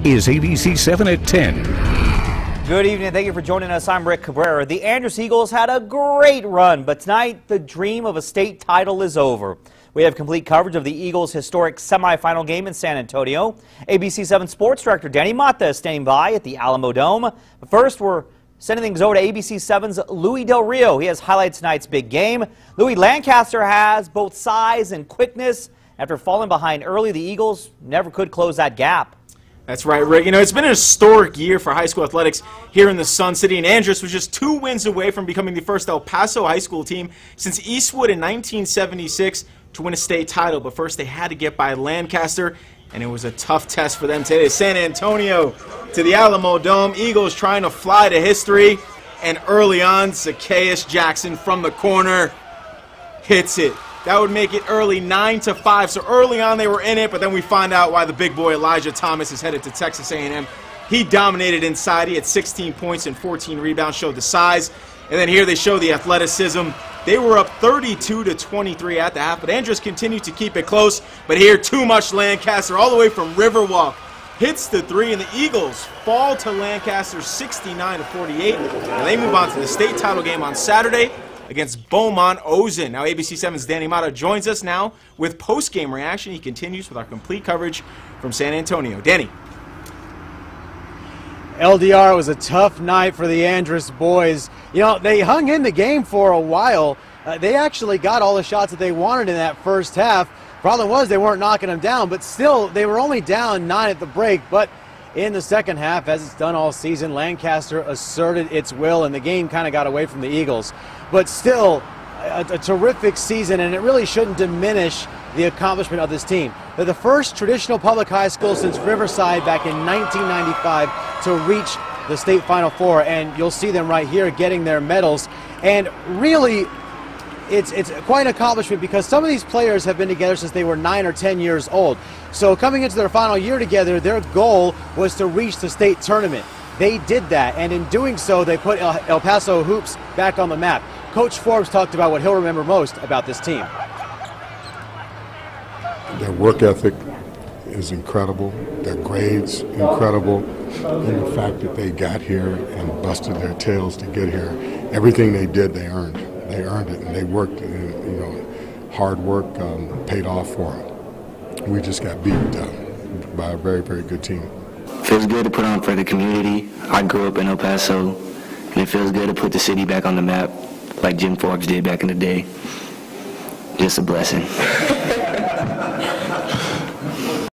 is ABC7 at 10. Good evening. Thank you for joining us. I'm Rick Cabrera. The Andress Eagles had a great run, but tonight the dream of a state title is over. We have complete coverage of the Eagles' historic semifinal game in San Antonio. ABC-7 Sports Director Danny Mata is standing by at the Alamo Dome. But first, we're sending things over to ABC-7's Louie Del Rio. He has highlights tonight's big game. Louie, Lancaster has both size and quickness. After falling behind early, the Eagles never could close that gap. That's right, Rick. You know, it's been an historic year for high school athletics here in the Sun City, and Andress was just 2 wins away from becoming the first El Paso high school team since Eastwood in 1976 to win a state title. But first, they had to get by Lancaster, and it was a tough test for them today. San Antonio to the Alamo Dome. Eagles trying to fly to history, and early on, Zacchaeus Jackson from the corner hits it. That would make it early 9-5. So early on they were in it, but then we find out why the big boy Elijah Thomas is headed to Texas A&M. He dominated inside. He had 16 points and 14 rebounds, showed the size. And then here they show the athleticism. They were up 32-23 at the half, but Andress continued to keep it close. But here, too much Lancaster all the way from Riverwalk. Hits the three, and the Eagles fall to Lancaster 69-48. And they move on to the state title game on Saturday against Beaumont-Ozen. Now ABC-7's Danny Mata joins us now with post-game reaction. He continues with our complete coverage from San Antonio. Danny. LDR, it was a tough night for the Andress boys. You know, they hung in the game for a while. They actually got all the shots that they wanted in that first half. Problem was they weren't knocking them down, but still they were only down 9 at the break. But in the second half, as it's done all season, Lancaster asserted its will, and the game kind of got away from the Eagles. But still, a terrific season, and it really shouldn't diminish the accomplishment of this team. They're the first traditional public high school since Riverside back in 1995 to reach the state Final Four, and you'll see them right here getting their medals. And really, it's quite an accomplishment because some of these players have been together since they were 9 or 10 years old. So coming into their final year together, their goal was to reach the state tournament. They did that, and in doing so, they put El Paso hoops back on the map. Coach Forbes talked about what he'll remember most about this team. Their work ethic is incredible. Their grades, incredible. And the fact that they got here and busted their tails to get here, everything they did, they earned. They earned it, and they worked, and, you know, hard work paid off for them. We just got beat by a very, very good team. Feels good to put on for the community. I grew up in El Paso, and it feels good to put the city back on the map like Jim Forbes did back in the day. Just a blessing.